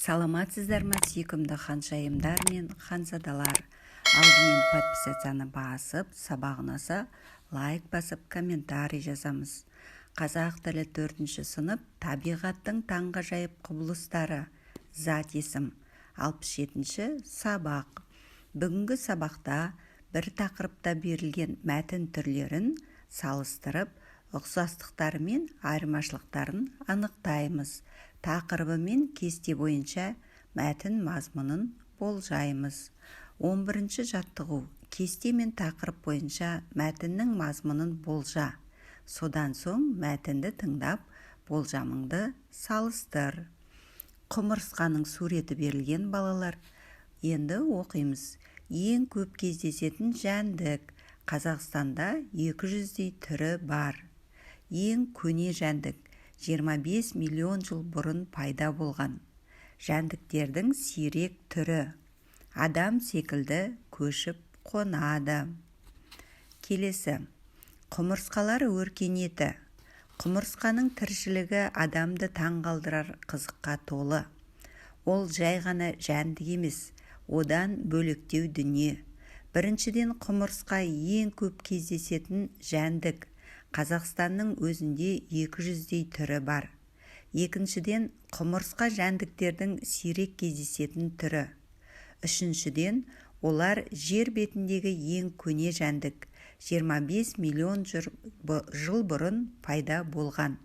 Саламатсыздар ма, сүйкімді ханшайымдар мен ханзадалар. Алдымен подписацияны басып, сабақ ұнаса лайк басып, комментарий жазамыз. Қазақ тілі 4-ші сынып табиғаттың таңғажайып құбылыстары. Зат есім. 67-ші сабақ. Бүгінгі сабақта бір тақырыпта берілген мәтін түрлерін салыстырып, ұқсастықтары мен айырмашылықтарын анықтаймыз. Тақырыбы мен кесте бойынша мәтін мазмұнын болжаймыз. 11-ші жаттығу. Кесте мен тақырып бойынша мәтіннің мазмұнын болжа. Содан соң мәтінді тыңдап, болжамыңды салыстыр. Құмырсқаның суреті берілген балалар. Енді оқимыз. Ең көп кездесетін жәндік. Қазақстанда 200-дей түрі бар. Ең көне жәндік 25 миллион жыл бұрын пайда болған. Жәндіктердің сирек түрі. Адам секілді көшіп қонады. Келесі. Құмырсқалар өркениеті. Құмырсқаның тіршілігі адамды таңғалдырар қызыққа толы. Ол жай ғана жәндік емес, одан бөлектеу дүние. Біріншіден, құмырсқа ең көп кездесетін жәндік. Қазақстанның өзінде 200-дей түрі бар. Екіншіден, құмырсқа жәндіктердің сирек кездесетін түрі. Үшіншіден, олар жер бетіндегі ең көне жәндік. 25 миллион жыл бұрын пайда болған.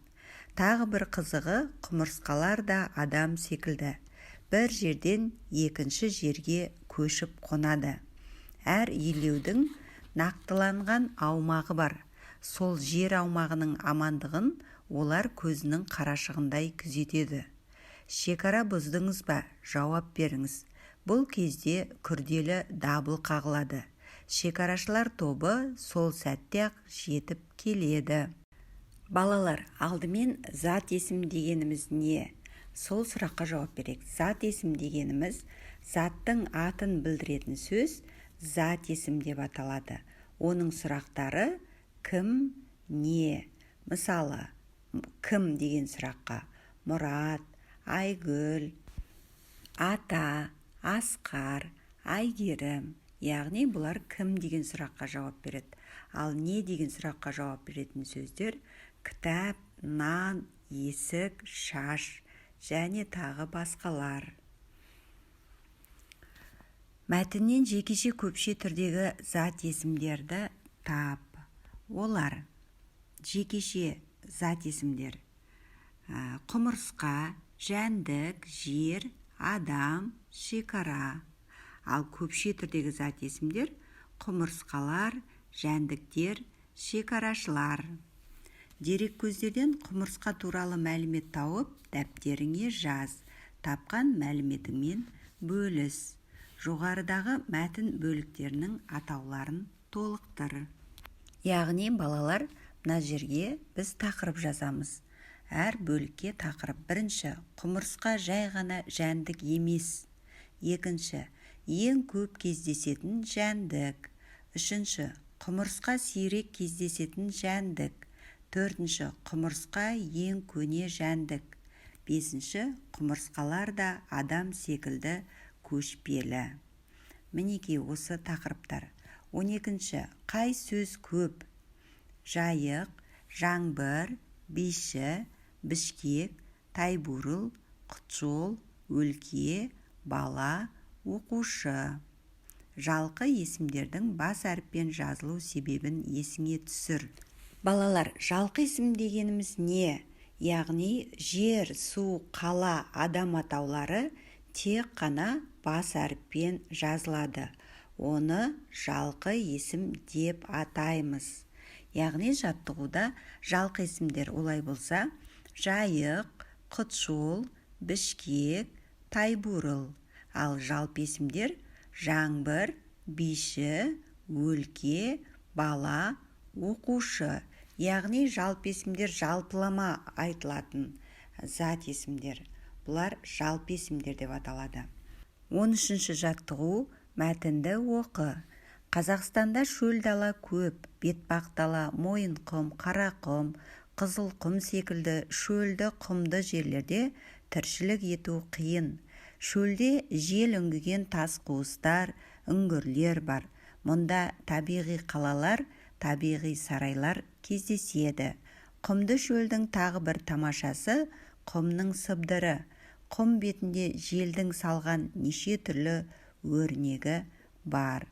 Тағы бір қызығы, құмырсқалар да адам секілді. Бір жерден екінші жерге көшіп қонады. Әр илеудің нақтыланған аумағы бар. Сол жер аумағының амандығын олар көзінің қарашығындай күзетеді. Шекара бұздыңыз ба? Жауап беріңіз. Бұл кезде күрделі дабыл қағылады. Шекарашылар тобы сол сәтте-ақ жетіп келеді. Балалар, алдымен зат есім дегеніміз не? Сол сұраққа жауап берейік. Зат есім дегеніміз заттың атын білдіретін сөз зат есім деп аталады. Оның сұрақтары кім, не? Мысалы, кім деген сұраққа Мұрат, Айгүл, Ата, Асқар, Айгерім. Яғни бұлар кім деген сұраққа жауап береді. Ал не деген сұраққа жауап беретін сөздер кітап, нан, есік, шаш және тағы басқалар. Мәтіннен жекеше көпше түрдегі зат есімдерді тап. Олар жекеше зат есімдер. Құмырсқа, жәндік, жер, адам, шекара. Ал көпше түрдегі зат есімдер құмырсқалар, жәндіктер, шекарашылар. Дерек көздерден құмырсқа туралы мәлімет тауып, дәптеріңе жаз. Тапқан мәліметіңмен бөліс. Жоғарыдағы мәтін бөліктерінің атауларын толықтыр. Яғни, балалар, мына жерге біз тақырып жазамыз. Әр бөлікке тақырып. Бірінші, құмырсқа жай ғана жәндік емес. Екінші, ең көп кездесетін жәндік. Үшінші, құмырсқа сирек кездесетін жәндік. Төртінші, құмырсқа ең көне жәндік. Бесінші, құмырсқалар да адам секілді көшпелі. Мінекей осы тақырыптар. 12-ші, қай сөз көп? Жайық, жаңбыр, биші, бішкек, тайбурыл, құтжол, өлке, бала, оқушы. Жалқы есімдердің бас әріппен жазылу себебін есіңе түсір. Балалар, жалқы есім дегеніміз не? Яғни жер, су, қала, адам атаулары тек қана бас әріппен жазылады. Оны жалқы есім деп атаймыз. Яғни жаттығуда жалқы есімдер олай болса, жайық, құтжол, бішкек, тайбурыл. Ал жалпы есімдер жаңбыр, биші, өлке, бала, оқушы. Яғни жалпы есімдер жалпылама айтылатын зат есімдер. Бұлар жалпы есімдер деп аталады. 13-ші жаттығу. Мәтінді оқы. Қазақстанда шөл дала көп, бетпақ дала, мойынқұм, қарақұм, қызылқұм секілді шөлді құмды жерлерде тіршілік ету қиын. Шөлде жел үңгіген тас қуыстар, үңгірлер бар. Мұнда табиғи қалалар, табиғи сарайлар кездеседі. Құмды шөлдің тағы бір тамашасы құмның сыбдыры. Құм бетінде желдің салған неше түрлі өрнегі бар.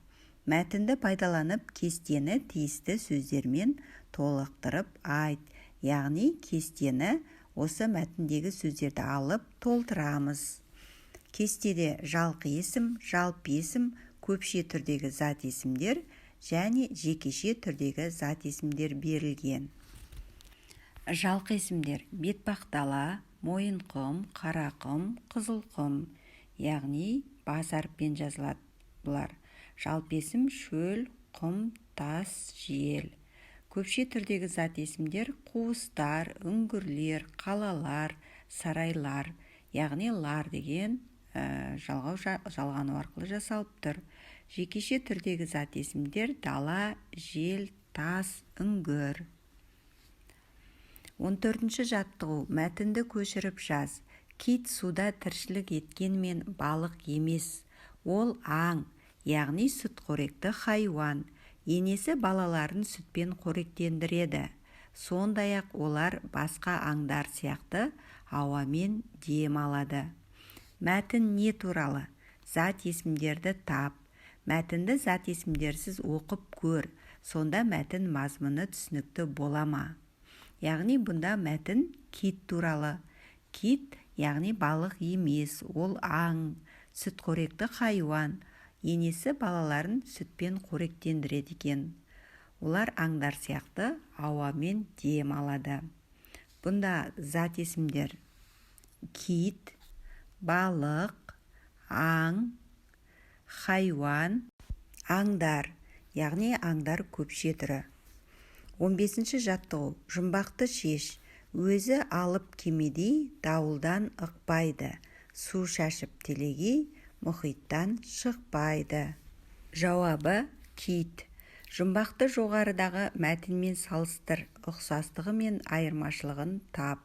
Мәтінді пайдаланып кестені тиісті сөздермен толықтырып айт. Яғни кестені осы мәтіндегі сөздерді алып толтырамыз. Кестеде жалқы есім, жалпы есім, көпше түрдегі зат есімдер және жекеше түрдегі зат есімдер берілген. Жалқы есімдер: бетпақдала, мойынқұм, қарақұм, қызылқұм. Яғни бас әріппен жазылады бұлар. Жалпы есім: шөл, құм, тас, жел. Көпше түрдегі зат есімдер: қуыстар, үңгірлер, қалалар, сарайлар. Яғни лар деген жалғану арқылы жасалып тұр. Жекеше түрдегі зат есімдер: дала, жел, тас, үңгір. 14-ші жаттығу. Мәтінді көшіріп жаз. Кит суда тіршілік еткенмен балық емес. Ол аң, яғни сүтқоректі хайуан. Енесі балаларын сүтпен қоректендіреді. Сондай-ақ олар басқа аңдар сияқты ауамен дем алады. Мәтін не туралы? Зат есімдерді тап. Мәтінді зат есімдерсіз оқып көр. Сонда мәтін мазмұны түсінікті бола ма? Яғни бұнда мәтін кит туралы. Кит, яғни балық емес, ол аң, сүтқоректі хайуан. Енесі балаларын сүтпен қоректендіреді екен. Олар аңдар сияқты ауамен дем алады. Бұнда зат есімдер: кит, балық, аң, хайуан, аңдар, яғни аңдар көпше түрі. 15-ші жаттығу. Жұмбақты шеш. Өзі алып кемедей дауылдан ықпайды. Су шашып телегей мұхиттан шықпайды. Жауабы: кит. Жұмбақты жоғарыдағы мәтінмен салыстыр, ұқсастығы мен айырмашылығын тап.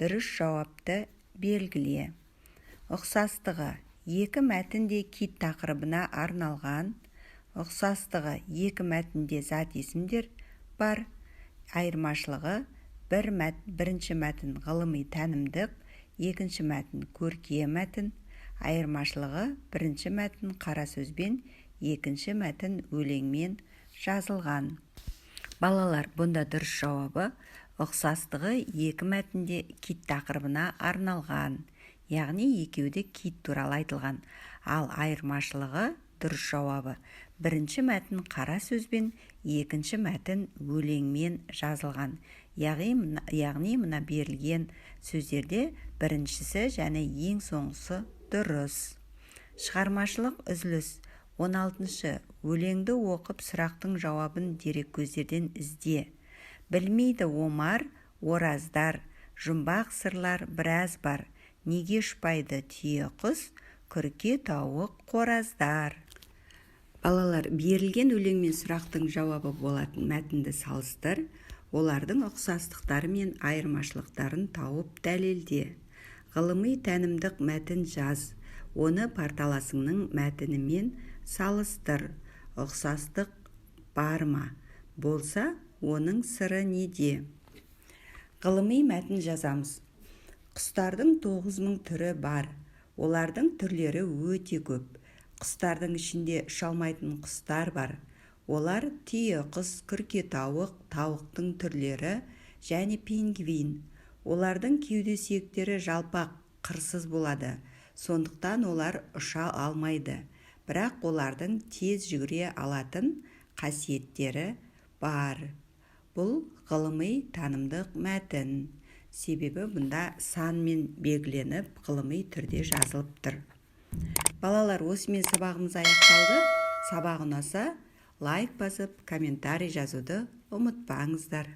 Дұрыс жауапты белгіле. Ұқсастығы: екі мәтінде кит тақырыбына арналған. Ұқсастығы: екі мәтінде зат есімдер бар. Айырмашылығы: бірінші мәтін ғылыми тәнімдік, екінші мәтін көркем мәтін. Айырмашылығы: бірінші мәтін қара сөзбен, екінші мәтін өлеңмен жазылған. Балалар, бұнда дұрыс жауабы: ұқсастығы екі мәтінде кит тақырыбына арналған. Яғни екеуі кит туралы айтылған. Ал айырмашылығы: дұрыс жауабы: бірінші мәтін қара сөзбен, екінші мәтін өлеңмен жазылған. Яғни мына берілген сөздерде біріншісі және ең соңғысы дұрыс. Шығармашылық үзіліс. 16-шы. Өлеңді оқып сұрақтың жауабын дереккөздерден ізде. Білмейді омар, ораздар, жұмбақ сырлар біраз бар. Неге ұшпайды түйе құс, күрке тауық қораздар. Балалар, берілген өлең мен сұрақтың жауабы болатын мәтінді салыстыр, олардың ұқсастықтары мен айырмашылықтарын тауып дәлелде. Ғылыми тәнімдік мәтін жаз, оны парталасыңның мәтінімен салыстыр. Ұқсастық бар ма? Болса, оның сыры неде? Ғылыми мәтін жазамыз. Құстардың 9000 түрі бар. Олардың түрлері өте көп. Құстардың ішінде ұшалмайтын құстар бар. Олар түйе құс, күрке тауық, тауықтың түрлері және пингвин. Олардың кеуде сүйектері жалпақ, қырсыз болады. Сондықтан олар ұша алмайды. Бірақ олардың тез жүгіре алатын қасиеттері бар. Бұл ғылыми танымдық мәтін. Себебі бұнда санмен белгіленіп, ғылыми түрде жазылып тұр. Балалар, осымен сабағымыз аяқталды. Сабақ ұнаса, лайк басып, комментарий жазуды ұмытпаңыздар.